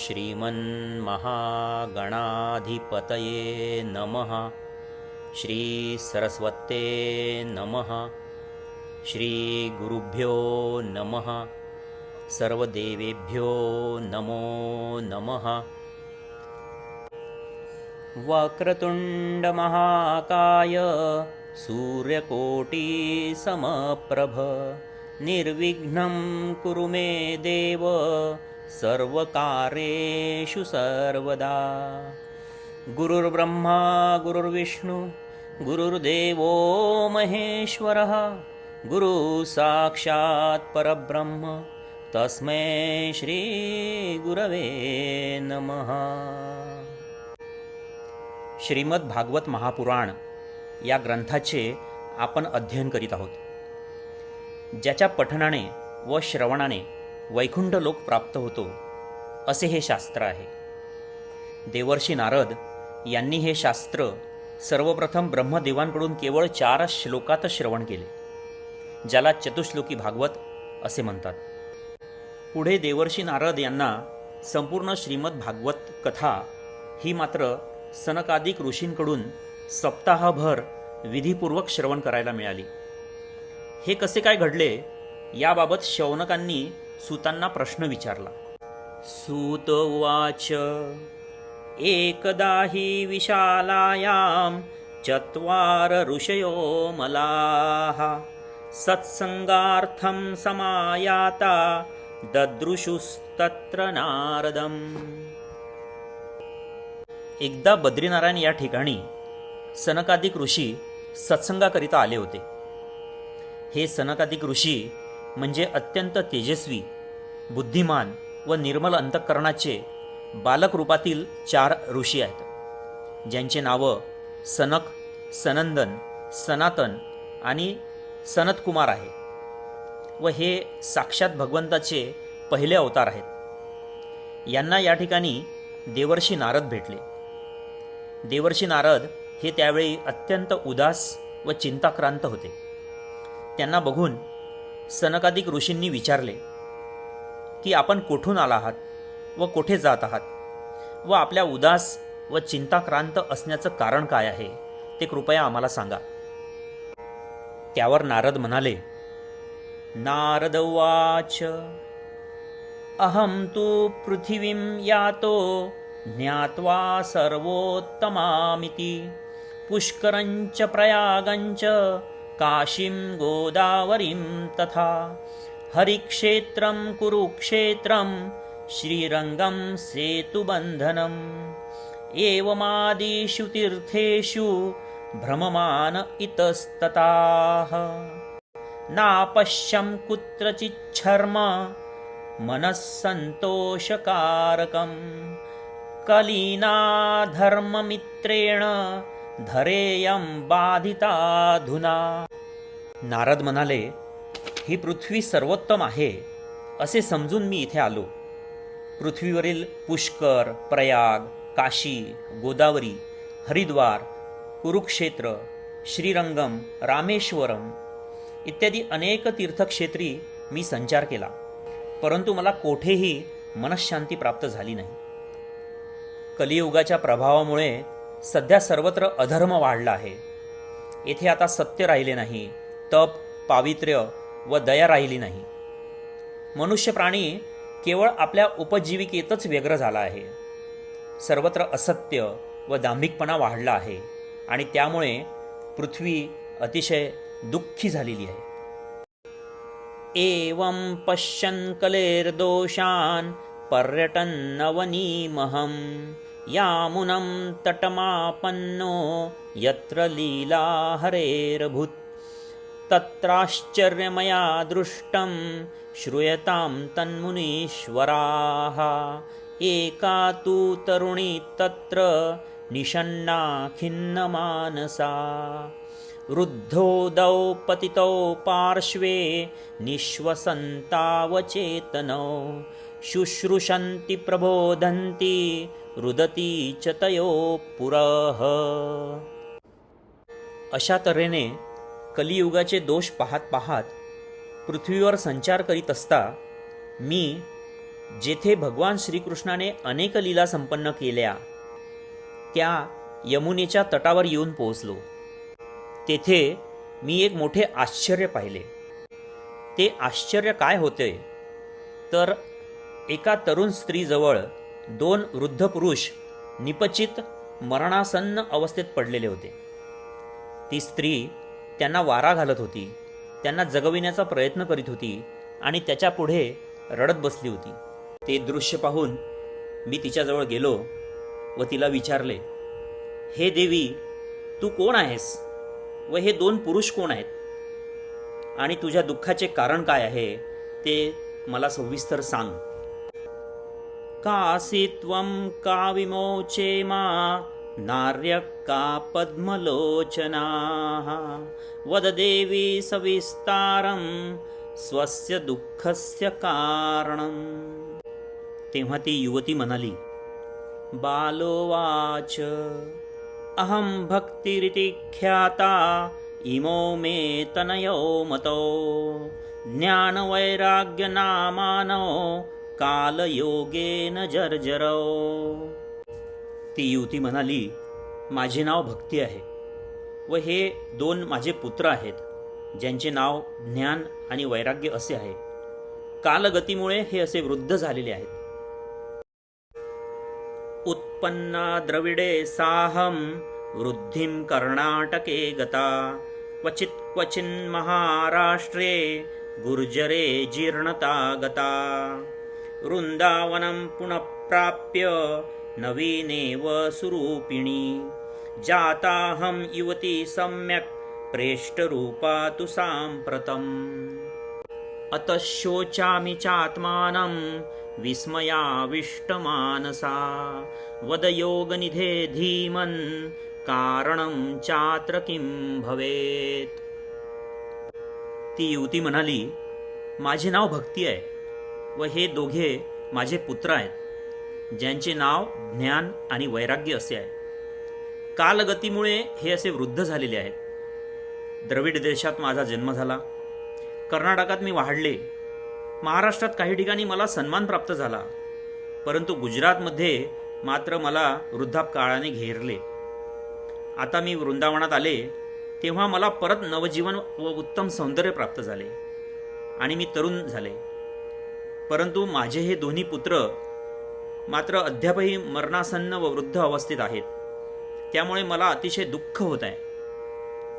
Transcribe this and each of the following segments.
श्रीमन्महागणाधिपतये नमः। श्रीसरस्वते नमः। श्रीगुरुभ्यो नमः। सर्वदेवेभ्यो नमो नमः। वक्रतुण्डमहाकाय सूर्यकोटिसमप्रभ निर्विघ्नं कुरु मे देव सर्वकार्येषु सर्वदा। गुरुर्ब्रह्मा गुरुर्विष्णु गुरुर्देवो महेश्वरः गुरुसाक्षात् परब्रह्म तस्मै श्री गुरवे नमः। श्रीमद भागवत महापुराण या ग्रंथाचे आपण अध्ययन करीत आहोत, ज्याच्या पठणाने व श्रवणाने वैकुंठ लोक प्राप्त होतो असे हे शास्त्र आहे। देवर्षी नारद यांनी हे शास्त्र सर्वप्रथम ब्रह्मदेवांकडून केवळ 4 श्लोकात श्रवण केले, ज्याला चतुश्लोकी भागवत असे म्हणतात। पुढे देवर्षी नारद यांना संपूर्ण श्रीमद भागवत कथा ही मात्र सनकादिक ऋषींकडून सप्ताहभर विधीपूर्वक श्रवण करायला मिळाली। हे कसे काय घडले याबाबत शौनकांनी सूतांना प्रश्न विचारला। सूत उवाच एकदा हि विशालायां 4 ऋषयो मलाः सत्संगार्थं समायाता ददृशुस्तत्र नारदम्। एकदा बद्रीनारायण या ठिकाणी सनकादिक ऋषी सत्संगाकरिता आले होते। हे सनकादिक ऋषी म्हणजे अत्यंत तेजस्वी, बुद्धिमान व निर्मल अंतःकरणाचे बालक रूपातील 4 ऋषी आहेत, ज्यांचे नावं सनक, सनंदन, सनातन आणि सनतकुमार आहे व हे साक्षात भगवंताचे पहिले अवतार आहेत। यांना या ठिकाणी देवर्षी नारद भेटले। देवर्षी नारद हे त्यावेळी अत्यंत उदास व चिंताक्रांत होते। त्यांना बघून सनकादिक ऋषींनी विचारले की आपण कुठून आला आहात व कुठे जात आहात व आपल्या उदास व चिंताक्रांत असण्याचं कारण काय आहे ते कृपया आम्हाला सांगा। त्यावर नारद म्हणाले, नारद उवाच अहं तु पृथिवीं यातो ज्ञात्वा सर्वोत्तमामिति पुष्करञ्च प्रयागञ्च काशीं गोदावरीं तथा हरिक्षेत्रं कुरुक्षेत्रं श्रीरङ्गं सेतुबन्धनम् एवमादिषु तीर्थेषु भ्रममान इतस्ततः नापश्यं कुत्रचिच्छर्म मनस्सन्तोषकारकम् कलीना धर्ममित्रेण धरेयं बाधिताधुना। नारद म्हणाले, ही पृथ्वी सर्वोत्तम आहे असे समजून मी इथे आलो। पृथ्वीवरील पुष्कर, प्रयाग, काशी, गोदावरी, हरिद्वार, कुरुक्षेत्र, श्रीरंगम, रामेश्वरम इत्यादी अनेक तीर्थक्षेत्री मी संचार केला, परंतु मला कोठेही मनःशांती प्राप्त झाली नाही। कलियुगाच्या प्रभावामुळे सध्या सर्वत्र अधर्म वाढला आहे। येथे आता सत्य राहिले नाही, तप, पावित्र्य व दया राहिली नाही। मनुष्य प्राणी केवळ आपल्या उपजीविकेतच व्यग्र झाला आहे। सर्वत्र असत्य व दांभिकपणा वाढला आहे आणि त्यामुळे पृथ्वी अतिशय दुःखी झालेली आहे। एवं पश्यन् कलेर्दोषान् पर्यटन्नवनीमहं यामुनं तटमापन्नो यत्र लीला हरेरभूत् तत्राश्चर्यमया दृष्टं श्रूयतां तन्मुनीश्वराः एका तु तरुणी तत्र निषण्णा खिन्नमानसा वृद्धोदौ पतितौ पार्श्वे निःश्वसन्तावचेतनौ शुश्रूषन्ति प्रबोधन्ति रुदती च तयो पुरः। अशा तऱ्हेने कलियुगाचे दोष पाहत पाहत पृथ्वीवर संचार करीत असता मी जेथे भगवान श्रीकृष्णाने अनेक लीला संपन्न केल्या त्या यमुनेच्या तटावर येऊन पोहोचलो. तेथे मी एक मोठे आश्चर्य पाहिले. ते आश्चर्य काय होते तर एका तरुण स्त्रीजवळ 2 वृद्ध पुरुष निपचित मरणासन्न अवस्थेत पडलेले होते. ती स्त्री त्यांना वारा घालत होती, त्यांना जगविण्याचा प्रयत्न करीत होती आणि त्याच्या पुढे रडत बसली होती. ते दृश्य पाहून मी तिच्याजवळ गेलो व तिला विचारले, हे देवी, तू कोण आहेस व हे 2 पुरुष कोण आहेत आणि तुझ्या दुःखाचे कारण काय आहे ते मला सविस्तर सांग. कासी त्वं का विमोचे मा नार्य का पद्मलोचना वद देवी सविस्तारं स्वस्य दुःखस्य कारणं. तेव्हा ती युवती म्हणाली, बालोवाच अहं भक्तिरिति ख्याता इमो मे तनयो मतो ज्ञानवैराग्य नामानो कालयोगेन जर्जरो. ती युवती म्हणाली, माझे नाव भक्ती आहे व हे 2 माझे पुत्र आहेत ज्यांचे नाव ज्ञान आणि वैराग्य असे आहे. कालगतीमुळे हे असे वृद्ध झालेले आहेत. उत्पन्ना द्रविडे साहम वृद्धिं कर्नाटके गता क्वचित् क्वचिन् महाराष्ट्रे गुर्जरे जीर्णता गता वृंदावनं पुनः प्राप्य नवीनेव सुरूपिणी जाताहं युवती सम्यक् प्रेष्टरूपा तु साम्प्रतम्. अतः शोचामि चात्मानं विस्मयाविष्टमानसा वद योगनिधे धीमन् कारणं चात्र किं भवेत्. ती युवती म्हणाली, माझे नाव भक्ती आहे व हे दोघे माझे पुत्र आहेत ज्यांचे नाव ज्ञान आणि वैराग्य असे आहे. कालगतीमुळे हे असे वृद्ध झालेले आहेत. द्रविड देशात माझा जन्म झाला, कर्नाटकात मी वाढले, महाराष्ट्रात काही ठिकाणी मला सन्मान प्राप्त झाला, परंतु गुजरातमध्ये मात्र मला वृद्धापकाळाने घेरले. आता मी वृंदावनात आले तेव्हा मला परत नवजीवन व उत्तम सौंदर्य प्राप्त झाले आणि मी तरुण झाले. परंतु माझे हे दोन्ही पुत्र मात्र अद्यापही मरणासन्न व वृद्ध अवस्थेत आहेत. त्यामुळे मला अतिशय दुःख होत आहे.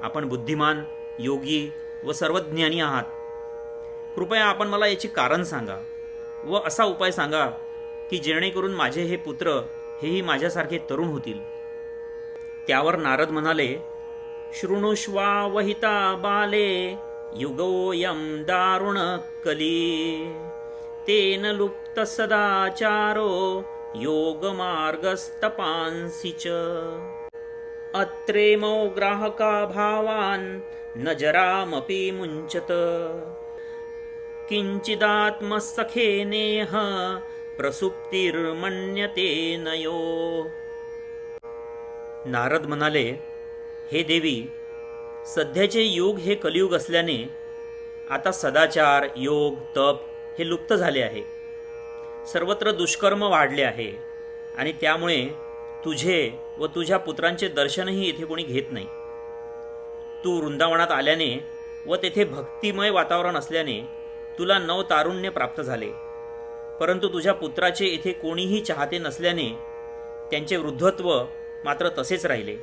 आपण बुद्धिमान, योगी व सर्वज्ञानी आहात. कृपया आपण मला याचे कारण सांगा व असा उपाय सांगा की जेणेकरून माझे हे पुत्र हेही माझ्यासारखे तरुण होतील. त्यावर नारद म्हणाले, शृणुष्वा वहिता बाले युगोऽयं दारुण कली तेन लुप्त सदाचारो योगमार्गस्तपांसि च अत्रेमो ग्राहका भावान् न जरामपि मुञ्चत किंचिदात्मसखेनेह प्रसुप्तिर्मन्यते नयो. नारद म्हणाले, हे देवी, सध्याचे युग हे कलियुग असल्याने आता सदाचार, योग, तप हे लुप्त झाले आहे. सर्वत्र दुष्कर्म वाढले आहे आणि त्यामुळे तुझे व तुझ्या पुत्रांचे दर्शनही येथे कोणी घेत नाही. तू वृंदावनात आल्याने व तेथे भक्तिमय वातावरण असल्याने तुला नवतारुण्य प्राप्त झाले, परंतु तुझ्या पुत्राचे येथे कोणीही चाहते नसल्याने त्यांचे वृद्धत्व मात्र तसेच राहिले.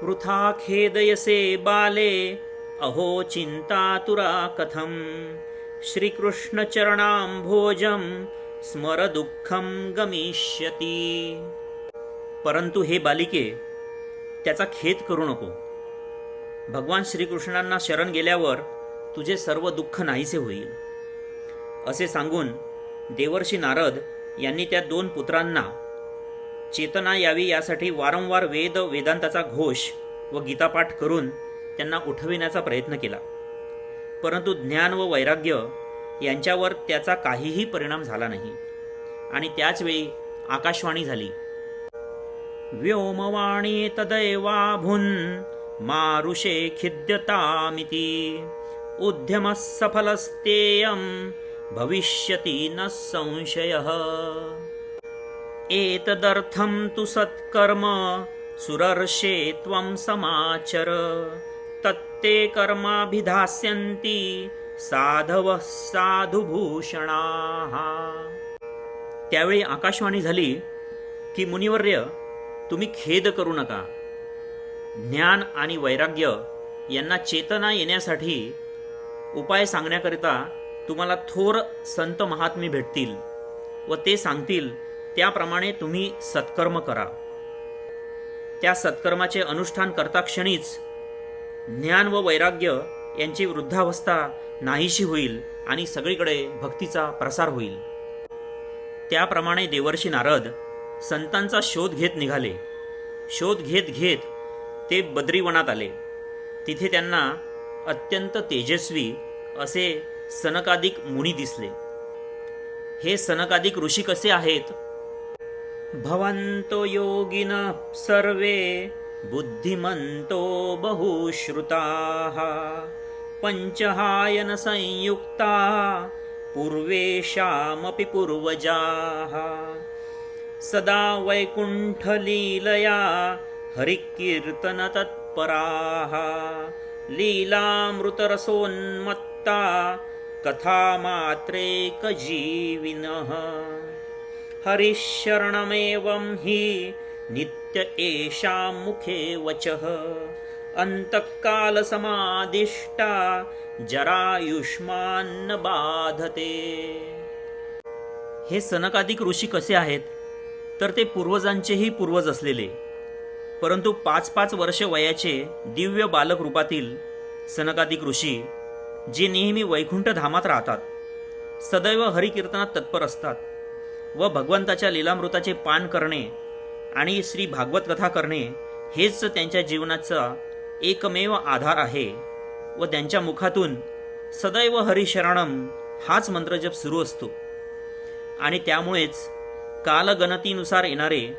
वृथा खेदयसे बाले अहो चिंतातुरा कथम श्रीकृष्ण चरणांभोजम स्मर दुःखम गमिष्यती. परंतु हे बालिके, त्याचा खेद करू नको. भगवान श्रीकृष्णांना शरण गेल्यावर तुझे सर्व दुःख नाहीसे होईल. असे सांगून देवर्षी नारद यांनी त्या 2 पुत्रांना चेतना यावी यासाठी वारंवार वेदांताचा घोष व गीतापाठ करून त्यांना उठविण्याचा प्रयत्न केला. परंतु ज्ञान व वैराग्य यांच्यावर त्याचा काहीही परिणाम झाला नाही आणि त्याच वेळी आकाशवाणी झाली. व्योमवाणी तदैवाभून् मारुषे खिद्यतामिति उद्यमः सफलस्तेयं भविष्यति न संशयः। एतदर्थं तु सत्कर्म सुरर्षे त्वं समाचर, तत्ते कर्माभिधास्यन्ति साधवः साधुभूषणाः। त्यावेळी आकाशवाणी झाली की मुनिवर्य, तुम्ही खेद करू नका. ज्ञान आणि वैराग्य यांना चेतना येण्यासाठी उपाय सांगण्याकरिता तुम्हाला थोर संत महात्मे भेटतील व ते सांगतील त्याप्रमाणे तुम्ही सत्कर्म करा. त्या सत्कर्माचे अनुष्ठान करता क्षणीच ज्ञान व वैराग्य यांची वृद्धावस्था नाहीशी होईल आणि सगळीकडे भक्तीचा प्रसार होईल. त्याप्रमाणे देवर्षी नारद संतांचा शोध घेत निघाले. शोध घेत घेत ते बद्रीवनात आले. तिथे त्यांना अत्यंत तेजस्वी असे सनकादिक मुनी दिसले. हे सनकादिक ऋषी कसे आहेत? भवन्तो योगिनः सर्वे बुद्धिमन्तो बहुश्रुताः, पंचहायन संयुक्ताः पूर्वेषामपि पूर्वजाः, सदा वैकुण्ठलीलया हरिकीर्तन तत्पराः, लीलामृतरसोन्मत्ता कथामात्रेकजीविनः, हरिशरणमेवं हि नित्य एषां मुखे वचः, अंतःकालसमादिष्टा जरायुष्मान्न बाधते. हे सनकादिक ऋषी कसे आहेत? तर ते पूर्वजांचेही पूर्वज असलेले, परंतु 5-5 वर्ष वयाचे दिव्य बालक रूपातील सनकादिक ऋषी, जे नेहमी वैकुंठ धामात राहतात, सदैव हरिकीर्तनात तत्पर असतात व भगवंताच्या लीलामृताचे पान करणे आणि श्री भागवत कथा करणे हेच त्यांच्या जीवनाचा एकमेव आधार आहे व त्यांच्या मुखातून सदैव हरिशरणम हाच मंत्रजप सुरू असतो. आणि त्यामुळेच कालगणतीनुसार येणारे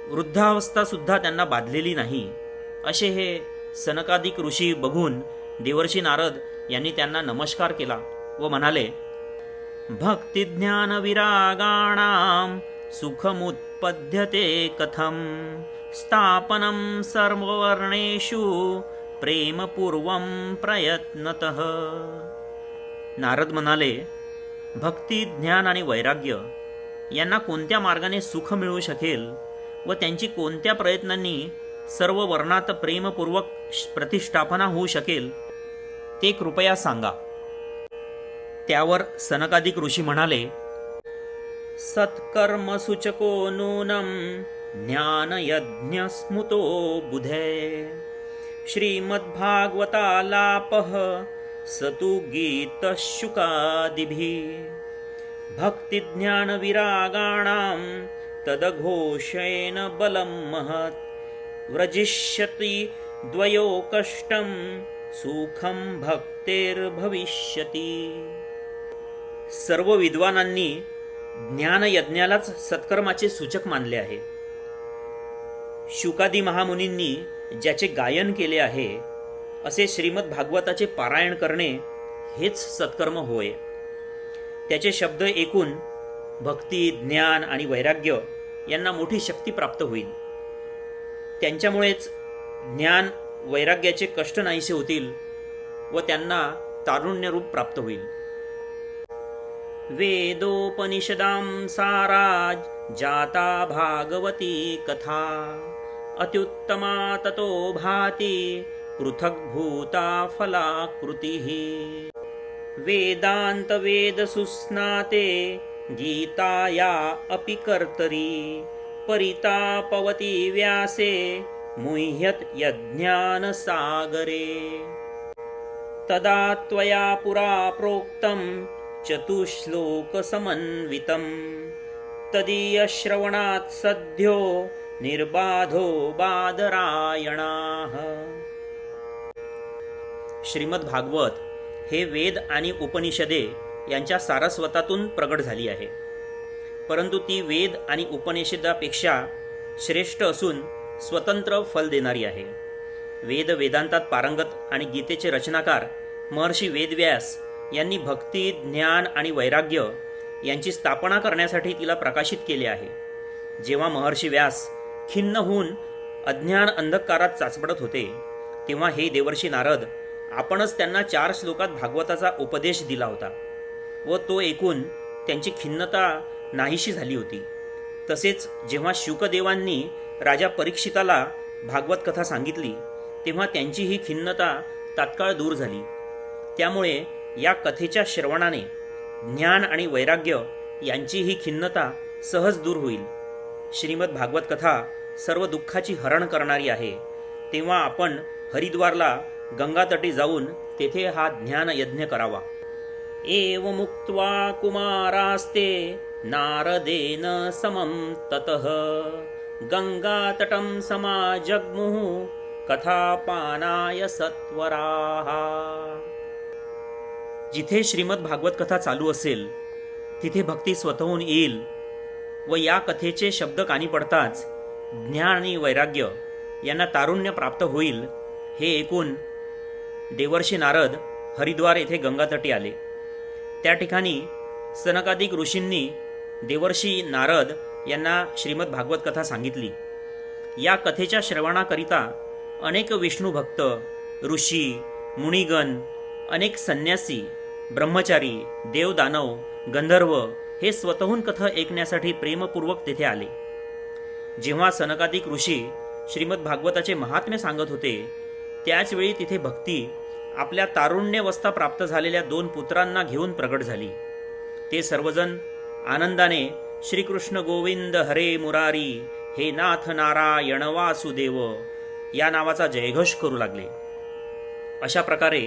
वृद्धावस्था सुद्धा त्यांना बाधलेली नाही. असे हे सनकादिक ऋषी बघून देवर्षी नारद यांनी त्यांना नमस्कार केला व म्हणाले, भक्तिज्ञान विरागाणां सुखमुत्पद्यते कथं, स्थापनं सर्ववर्णेषु प्रेमपूर्वं प्रयत्नतः. नारद म्हणाले, भक्ती, ज्ञान आणि वैराग्य यांना कोणत्या मार्गाने सुख मिळू शकेल व त्यांची कोणत्या प्रयत्नांनी सर्व वर्णात प्रेमपूर्वक प्रतिष्ठापना होऊ शकेल ते कृपया सांगा. त्यावर सनकादिक ऋषी म्हणाले, सत्कर्म सूचको नूनं ज्ञानयज्ञ स्मृतो बुधे, श्रीमद्भागवतालापः सतु गीतशुकादिभिः, भक्तिज्ञानविरागाणां तदघोषेण बलं महत्, व्रजिष्यति द्वयो कष्टं सुखं भक्तेर्भविष्यति. सर्व विद्वानांनी ज्ञानयज्ञालाच सत्कर्माचे सूचक मानले आहे. शुकादी महामुनींनी ज्याचे गायन केले आहे असे श्रीमद भागवताचे पारायण करणे हेच सत्कर्म होय. त्याचे शब्द ऐकून भक्ती, ज्ञान आणि वैराग्य यांना मोठी शक्ती प्राप्त होईल. त्यांच्यामुळेच ज्ञान वैराग्याचे कष्ट नाहीसे होतील व त्यांना तारुण्यरूप प्राप्त होईल. वेदोपनिषदां साराज जाता भागवती कथा, अत्युत्तमा ततो भाति पृथग्भूता फलाकृतिः, वेदांत वेद सुस्नाते गीताया अपि कर्तरी, परितापवती व्यासे मुह्यत यज्ञान सागरे, तदा त्वया पुरा प्रोक्तं चतुश्लोक समन्वितं, तदीयश्रवणात् सद्यो निर्बाधो बादरायणाः. श्रीमद भागवत हे वेद आणि उपनिषदे यांच्या सारस्वतातून प्रगट झाली आहे, परंतु ती वेद आणि उपनिषदापेक्षा श्रेष्ठ असून स्वतंत्र फल देणारी आहे. वेद वेदांतात पारंगत आणि गीतेचे रचनाकार महर्षी वेदव्यास यांनी भक्ती, ज्ञान आणि वैराग्य यांची स्थापना करण्यासाठी तिला प्रकाशित केले आहे. जेव्हा महर्षी व्यास खिन्न होऊन अज्ञान अंधकारात चाचपडत होते, तेव्हा हे देवर्षी नारद आपणच त्यांना 4 श्लोकात भागवताचा उपदेश दिला होता व तो ऐकून त्यांची खिन्नता नाहीशी झाली होती. तसेच जेव्हा शुकदेवांनी राजा परीक्षिताला भागवत कथा सांगितली, तेव्हा त्यांची ही खिन्नता तात्काळ दूर झाली. त्यामुळे या कथेच्या श्रवणाने ज्ञान आणि वैराग्य यांची ही खिन्नता सहज दूर होईल. श्रीमद भागवत कथा सर्व दुःखाची हरण करणारी आहे. तेव्हा आपण हरिद्वारला गंगातटी जाऊन तेथे हा ज्ञान यज्ञ करावा. एव मुक्त्वा कुमारास्ते नारदेन समं ततः गंगातटं समाजग्मुः कथापानाय सत्वराः. जिथे श्रीमद भागवत कथा चालू असेल तिथे भक्ती स्वतःहून येईल व या कथेचे शब्द कानी पडताच ज्ञान आणि वैराग्य यांना तारुण्य प्राप्त होईल. हे ऐकून देवर्षी नारद हरिद्वार येथे गंगातटी आले. त्या ठिकाणी सनकादिक ऋषींनी देवर्षी नारद यांना श्रीमद भागवत कथा सांगितली. या कथेच्या श्रवणाकरिता अनेक विष्णू भक्त, ऋषी, मुनिगण, अनेक संन्यासी, ब्रह्मचारी, देवदानव, गंधर्व हे स्वतःहून कथा ऐकण्यासाठी प्रेमपूर्वक तेथे आले. जेव्हा सनकादिक ऋषी श्रीमद भागवताचे महात्म्य सांगत होते, त्याचवेळी तिथे भक्ती आपल्या तारुण्यावस्था प्राप्त झालेल्या 2 पुत्रांना घेऊन प्रगट झाली. ते सर्वजण आनंदाने श्रीकृष्ण गोविंद हरे मुरारी, हे नाथ नारायण वासुदेव या नावाचा जयघोष करू लागले. अशा प्रकारे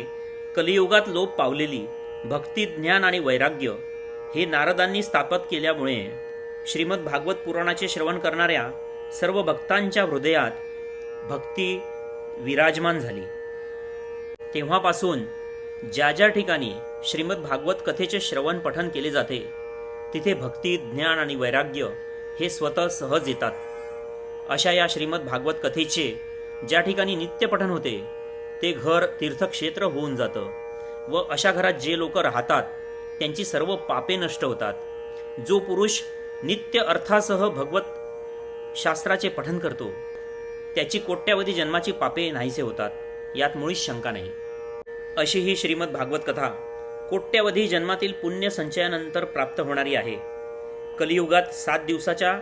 कलियुगात लोप पावलेली भक्ती, ज्ञान आणि वैराग्य हे नारदांनी स्थापित केल्यामुळे श्रीमद भागवत पुराणाचे श्रवण करणाऱ्या सर्व भक्तांच्या हृदयात भक्ती विराजमान झाली. तेव्हापासून ज्या ज्या ठिकाणी श्रीमद भागवत कथेचे श्रवण पठन केले जाते तिथे भक्ती, ज्ञान आणि वैराग्य हे स्वतः सहज येतात. अशा या श्रीमद भागवत कथेचे ज्या ठिकाणी नित्य पठन होते ते घर तीर्थक्षेत्र होऊन जातं व अशा घरात जे लोक राहतात त्यांची सर्व पापे नष्ट होतात. जो पुरुष नित्य अर्थासह भगवत शास्त्राचे पठन करतो त्याची कोट्यावधी जन्माची पापे नाहीसे होतात, यात मुळीच शंका नाही. अशी ही श्रीमद भागवत कथा कोट्यावधी जन्मातील पुण्य संचयानंतर प्राप्त होणारी आहे. कलियुगात 7 दिवसाच्या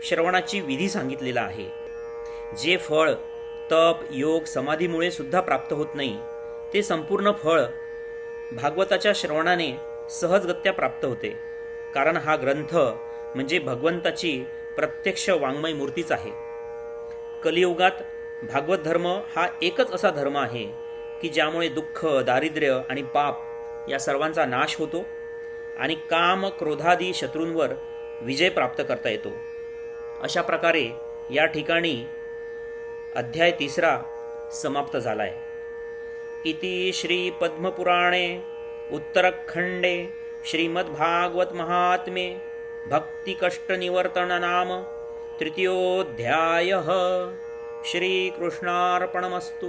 श्रवणाची विधी सांगितलेला आहे. जे फळ तप, योग, समाधीमुळे सुद्धा प्राप्त होत नाही ते संपूर्ण फळ भागवताच्या श्रवणाने सहजगत्या प्राप्त होते. कारण हा ग्रंथ म्हणजे भगवंताची प्रत्यक्ष वाङ्मय मूर्तीच आहे. कलियुगात भागवत धर्म हा एकच असा धर्म आहे की ज्यामुळे दुःख, दारिद्र्य आणि पाप या सर्वांचा नाश होतो आणि काम, क्रोधादी शत्रूंवर विजय प्राप्त करता येतो. अशा प्रकारे या ठिकाणी अध्याय 3 समाप्त झालाय. इति श्री पद्मपुराणे उत्तरखंडे श्रीमद्भागवत महात्म्ये भक्ति कष्ट निवर्तन नाम 3योऽध्यायः. श्रीकृष्णार्पणमस्तु.